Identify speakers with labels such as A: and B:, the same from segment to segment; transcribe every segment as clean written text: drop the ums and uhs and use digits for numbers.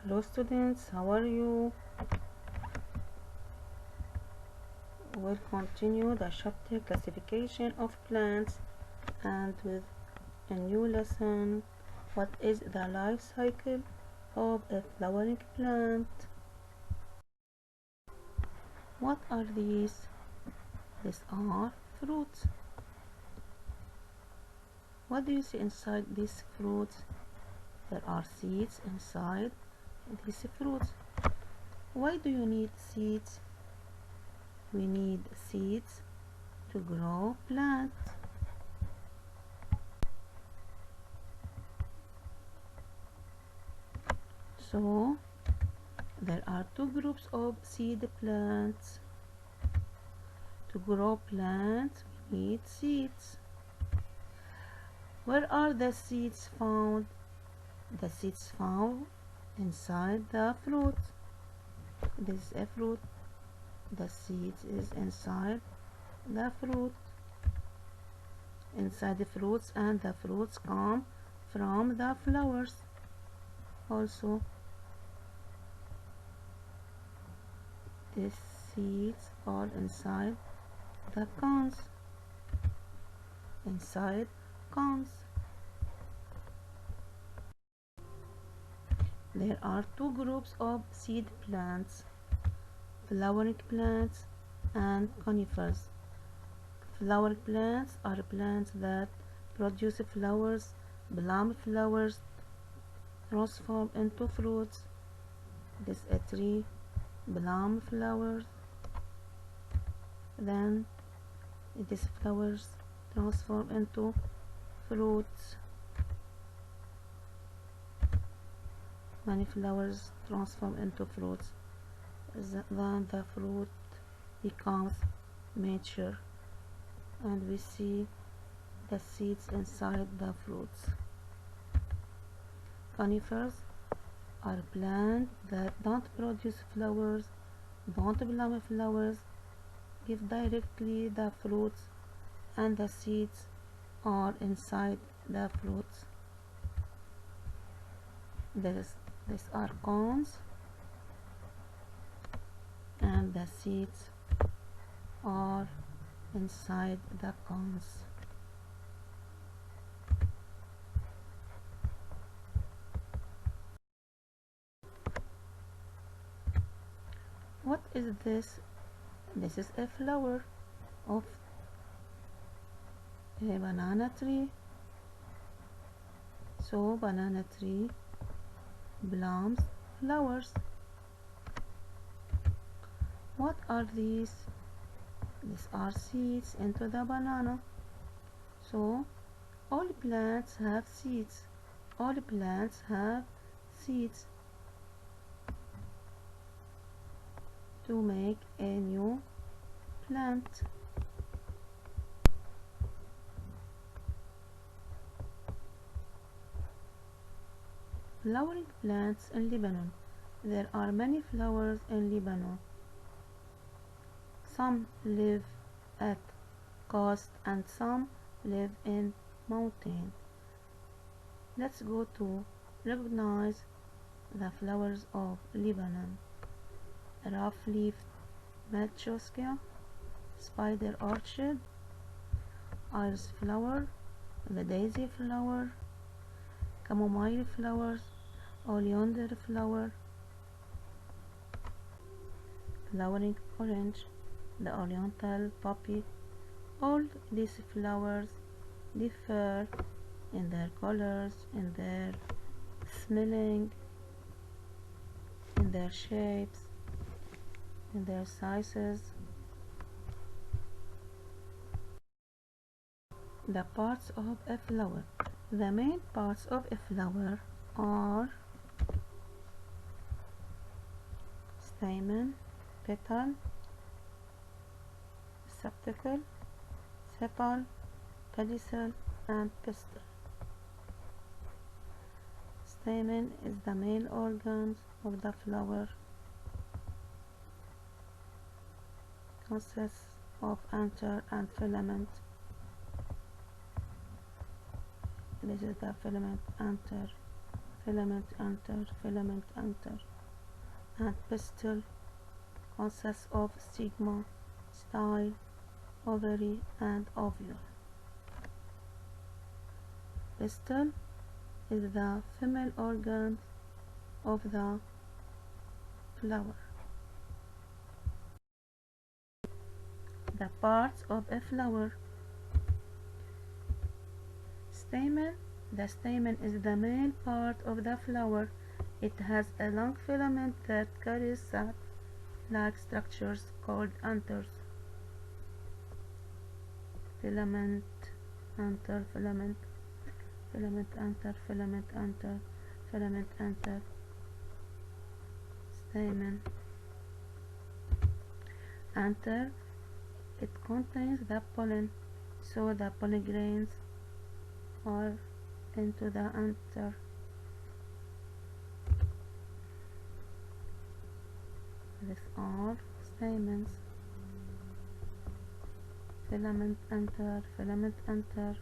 A: Hello students, how are you? We'll continue the chapter classification of plants and with a new lesson. What is the life cycle of a flowering plant? What are these? These are fruits. What do you see inside these fruits? There are seeds inside these fruits. Why do you need seeds? We need seeds to grow plants. So there are two groups of seed plants. To grow plants, we need seeds. Where are the seeds found? The seeds found inside the fruit. This is a fruit. The seeds is inside the fruit. Inside the fruits, and the fruits come from the flowers. Also, the seeds are inside the cones. Inside cones. There are two groups of seed plants, flowering plants and conifers. Flowering plants are plants that produce flowers, plum flowers, transform into fruits. This is a tree, plum flowers. Then these flowers transform into fruits. Many flowers transform into fruits. Then the fruit becomes mature, and we see the seeds inside the fruits. Conifers are plants that don't produce flowers, don't bloom flowers, give directly the fruits, and the seeds are inside the fruits. These are cones, and the seeds are inside the cones. What is this? This is a flower of a banana tree. So banana tree blooms flowers. What are these? These are seeds into the banana. So all plants have seeds. All plants have seeds to make a new plant. Flowering plants in Lebanon. There are many flowers in Lebanon. Some live at coast and some live in mountain. Let's go to recognize the flowers of Lebanon. Rough-leafed Melchoskia, spider orchid, iris flower, the daisy flower, chamomile flowers, oleander flower, flowering orange, the oriental poppy. All these flowers differ in their colors, in their smelling, in their shapes, in their sizes. The parts of a flower. The main parts of a flower are stamen, petal, septacle, sepal, pedicel, and pistil. Stamen is the male organ of the flower. Consists of anther and filament. This is the filament anther filament enter, filament enter. And pistil consists of stigma, style, ovary, and ovule. Pistil is the female organ of the flower. The parts of a flower. Stamen. The stamen is the male part of the flower. It has a long filament that carries sap-like structures called anthers. Filament enter, filament, filament enter, filament enter, filament enter. Stamen enter. It contains the pollen, so the pollen grains are into the anther. These are stamens. Filament enter, filament enter.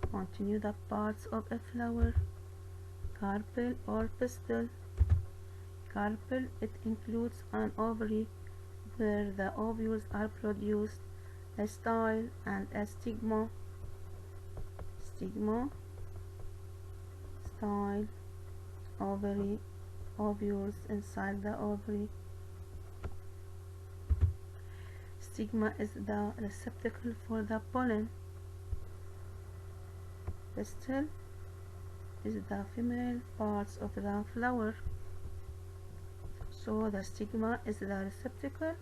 A: Continue the parts of a flower. Carpel or pistil. Carpel, it includes an ovary where the ovules are produced, a style, and a stigma. Stigma, style, ovary, ovules inside the ovary. Stigma is the receptacle for the pollen. Pistil is the female parts of the flower. So the stigma is the receptacle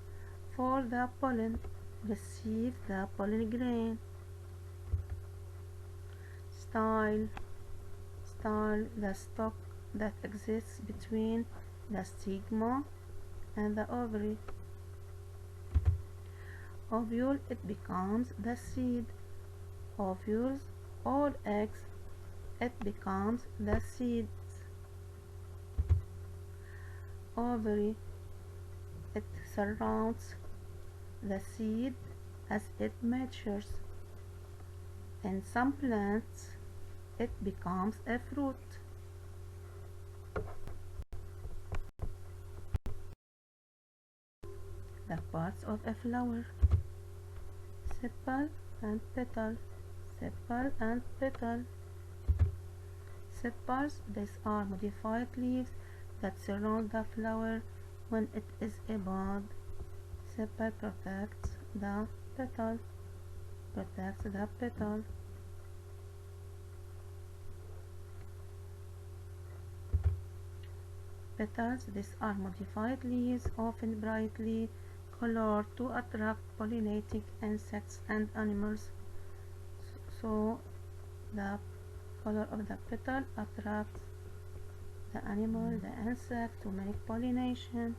A: for the pollen. Receive the pollen grain. Style, style, the stalk that exists between the stigma and the ovary. Ovule, it becomes the seed. Ovules or eggs, it becomes the seeds. Ovary, it surrounds the seed as it matures. In some plants, it becomes a fruit. The parts of a flower. Sepal and petal. Sepal and petal. Sepals, these are modified leaves that surround the flower when it is a bud. Sepal protects the petal. Protects the petal. Petals, these are modified leaves, often brightly colored to attract pollinating insects and animals. So the color of the petal attracts the animal, the insect, to make pollination.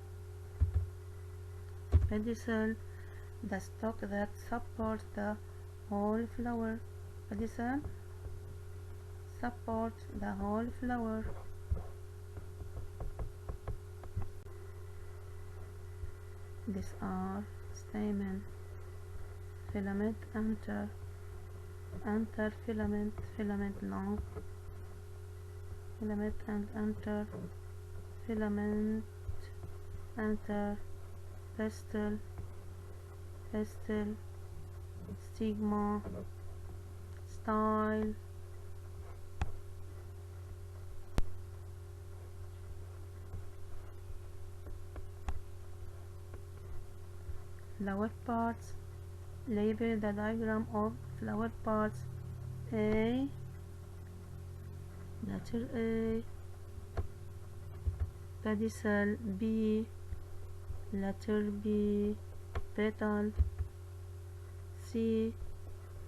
A: Pedicel, the stalk that supports the whole flower. Pedicel supports the whole flower. These are stamen. Filament enter. Enter filament, filament long. Filament and enter. Filament enter. Pistil. Pistil. Stigma. Style. Flower parts. Label the diagram of flower parts. A, letter A. Pedicel. B, letter B. Petal. C,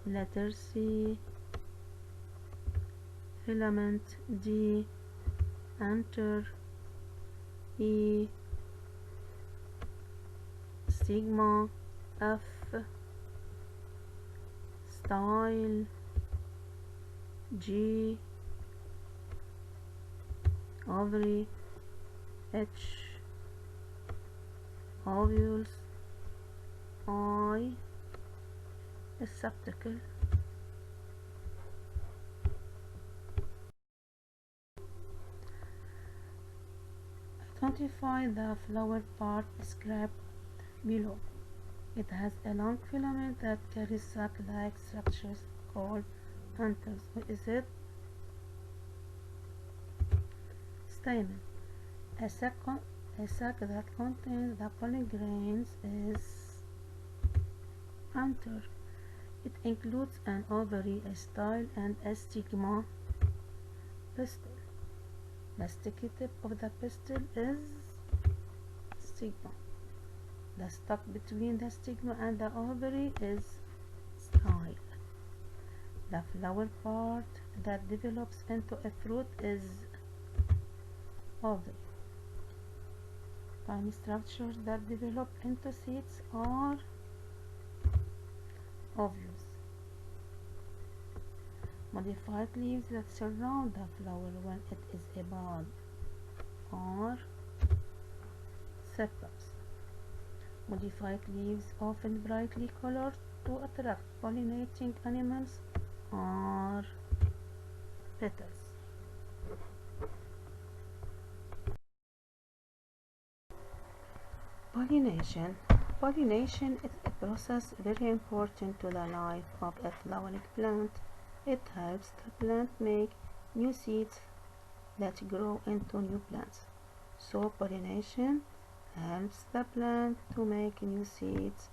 A: letter C. Filament. D, enter. E, stigma. F, style. G, ovary. H, ovules. I, receptacle. Quantify the flower part described below. It has a long filament that carries sac-like structures called anthers. What is it? Stamen. A sac that contains the pollen grains is anther. It includes an ovary, a style, and a stigma. Pistil. The sticky tip of the pistil is stigma. The stalk between the stigma and the ovary is style. The flower part that develops into a fruit is ovary. Tiny structures that develop into seeds are ovules. Modified leaves that surround the flower when it is a bud are sepals. Modified leaves, often brightly colored to attract pollinating animals, are petals. Pollination. Pollination is a process very important to the life of a flowering plant. It helps the plant make new seeds that grow into new plants. So pollination helps the plant to make new seeds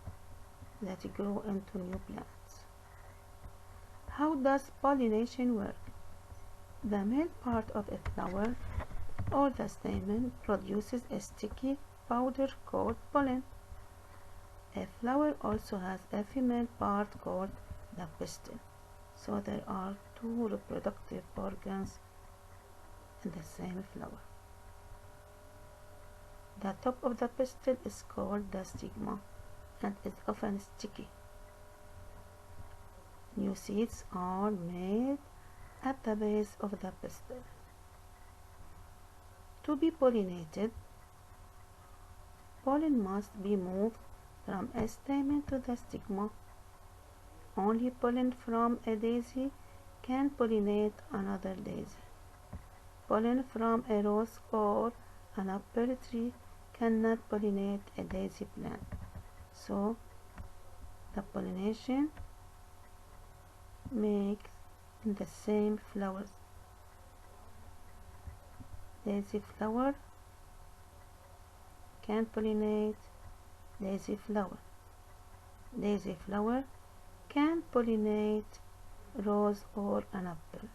A: that grow into new plants. How does pollination work? The male part of a flower or the stamen produces a sticky powder called pollen. A flower also has a female part called the pistil. So there are two reproductive organs in the same flower. The top of the pistil is called the stigma and is often sticky. New seeds are made at the base of the pistil. To be pollinated, pollen must be moved from a stamen to the stigma. Only pollen from a daisy can pollinate another daisy. Pollen from a rose or an apple tree cannot pollinate a daisy plant. So, the pollination makes in the same flowers. Daisy flower can pollinate daisy flower. Daisy flower can pollinate rose or an apple.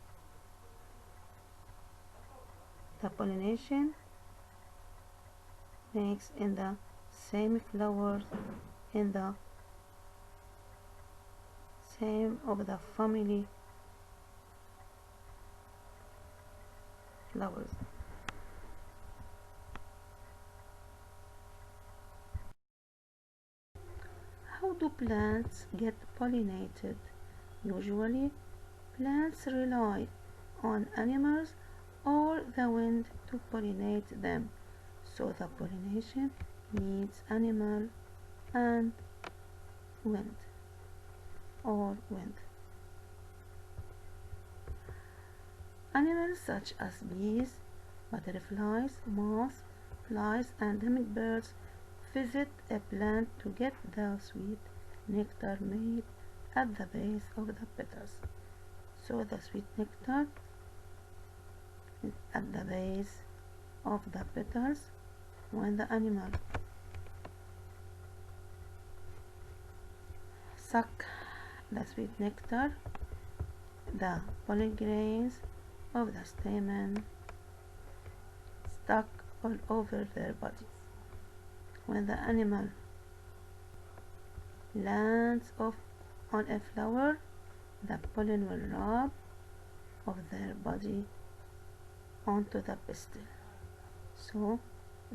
A: The pollination makes in the same flowers in the same of the family flowers. How do plants get pollinated? Usually, plants rely on animals or the wind to pollinate them. So the pollination needs animal and wind or wind. Animals such as bees, butterflies, moths, flies, and hummingbirds visit a plant to get the sweet nectar made at the base of the petals. So the sweet nectar is at the base of the petals. When the animal suck the sweet nectar, the pollen grains of the stamen stuck all over their bodies. When the animal lands on a flower, the pollen will rub of their body onto the pistil. So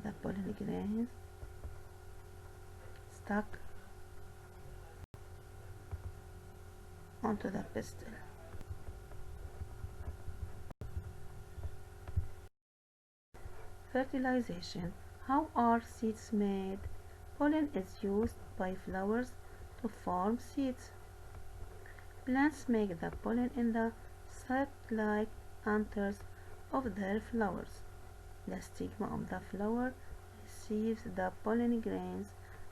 A: the pollen grains stuck onto the pistil. Fertilization. How are seeds made? Pollen is used by flowers to form seeds. Plants make the pollen in the sac-like anthers of their flowers. The stigma of the flower receives the pollen grains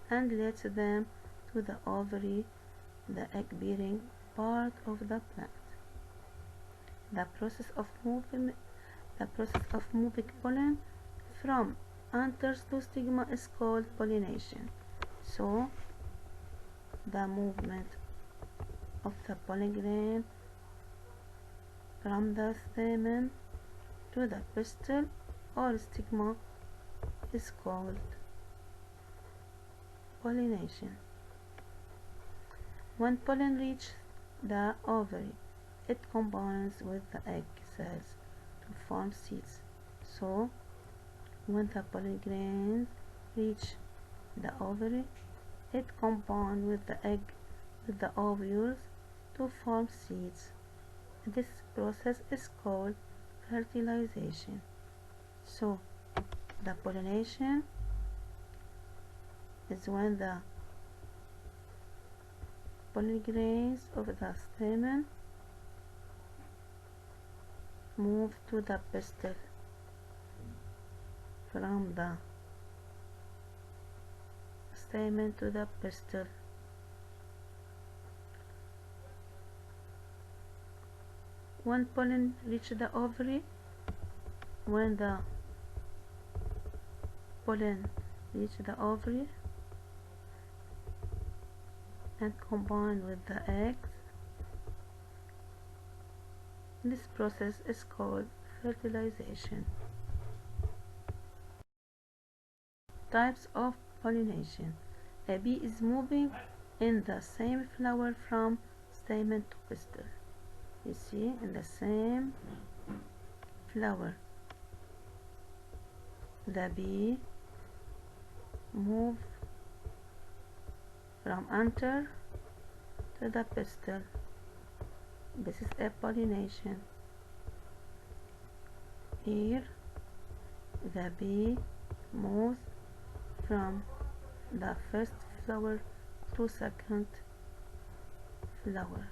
A: and leads them to the ovary, the egg-bearing part of the plant. The process of moving pollen from anthers to stigma is called pollination. So, the movement of the pollen grain from the stamen to the pistil or stigma is called pollination. When pollen reaches the ovary, it combines with the egg cells to form seeds. So, when the pollen grains reach the ovary, it combines with the ovules to form seeds. This process is called fertilization. So, the pollination is when the pollen grains of the stamen move to the pistil from the stamen to the pistil. When pollen reaches the ovary, when the pollen reaches the ovary and combine with the eggs, this process is called fertilization. Types of pollination. A bee is moving in the same flower from stamen to pistil. You see, in the same flower, the bee moves from anther to the pistil. This is a pollination. Here, the bee moves from the first flower to second flower.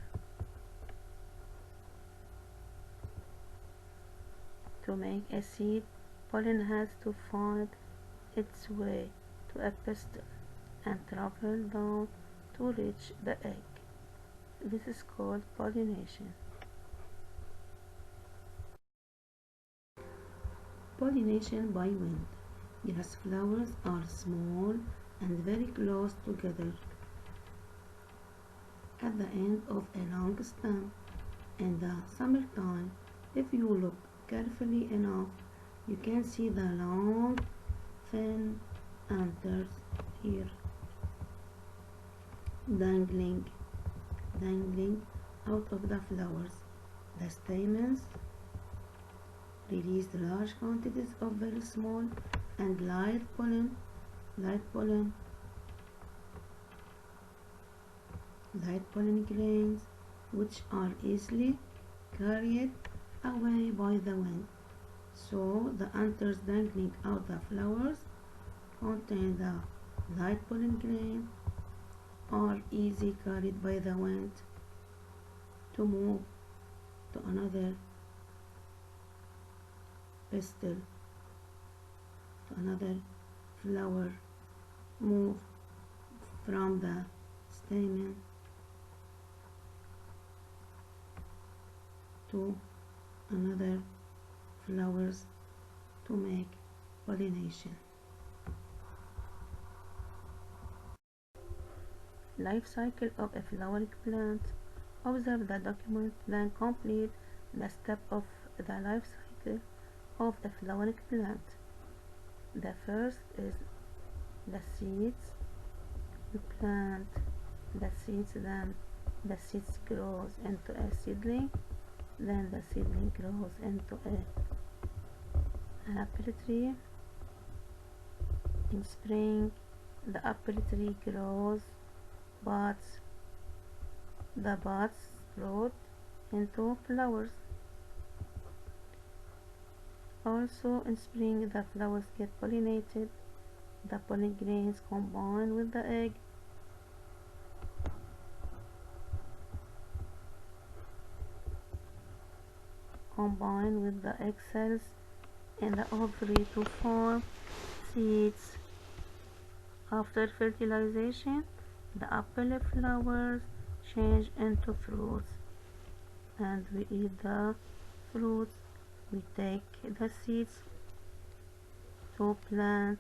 A: To make a seed, pollen has to find its way to a pistil and travel down to reach the egg. This is called pollination. Pollination by wind. Grass flowers are small and very close together at the end of a long stem. In the summertime, if you look carefully enough, you can see the long, thin anthers here dangling out of the flowers. The stamens release large quantities of very small and light pollen grains, which are easily carried away by the wind. So the anthers dangling out the flowers contain the light pollen grain are easily carried by the wind to move to another pistil, to another flower, move from the stamen to another flowers to make pollination. Life cycle of a flowering plant. Observe the document, then complete the step of the life cycle of a flowering plant. The first is the seeds. You plant the seeds, then the seeds grows into a seedling, then the seedling grows into an apple tree. In spring, the apple tree grows buds. The buds sprout into flowers. Also in spring, the flowers get pollinated. The pollen grains combine with the egg. Combine with the egg cells in the ovary to form seeds. After fertilization, the apple flowers change into fruits, and we eat the fruits. We take the seeds to plant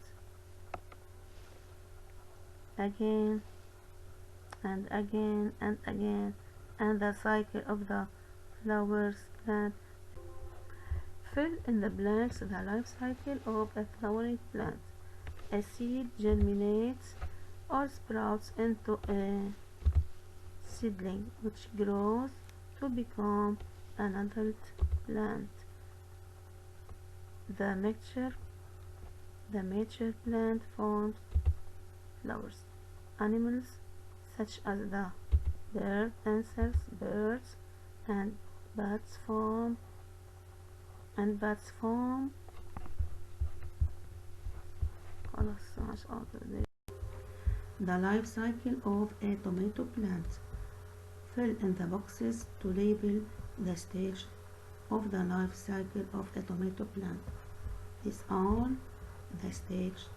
A: again and again and again, and the cycle of the flowers plant. Fill in the blanks. The life cycle of a flowering plant. A seed germinates or sprouts into a seedling, which grows to become an adult plant. The mature plant forms flowers. Animals such as the bird answers birds and bats form the life cycle of a tomato plant. Fill in the boxes to label the stage of the life cycle of a tomato plant. These are the stage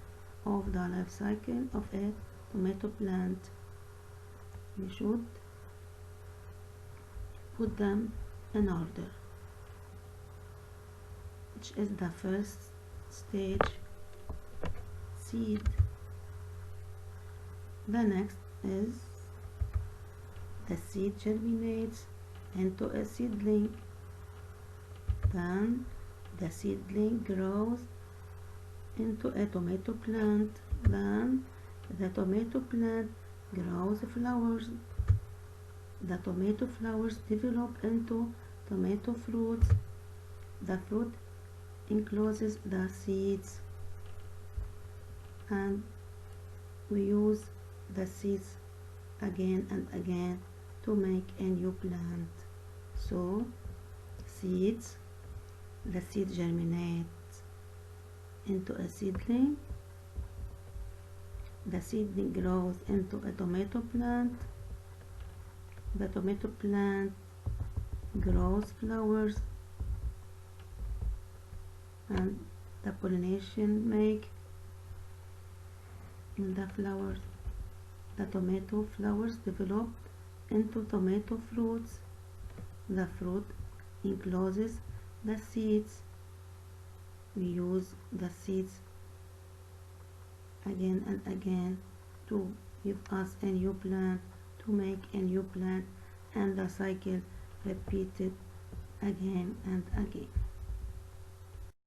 A: of the life cycle of a tomato plant. We should put them in order, which is the first stage, seed. The next is the seed germinates into a seedling. Then the seedling grows into a tomato plant. Then the tomato plant grows flowers. The tomato flowers develop into tomato fruits. The fruit encloses the seeds, and we use the seeds again and again to make a new plant. So seeds, the seed germinates into a seedling. The seedling grows into a tomato plant. The tomato plant grows flowers, and the pollination make in the flowers. The tomato flowers develop into tomato fruits. The fruit encloses the seeds. We use the seeds again and again to give us a new plant, to make a new plant, and the cycle repeated again and again.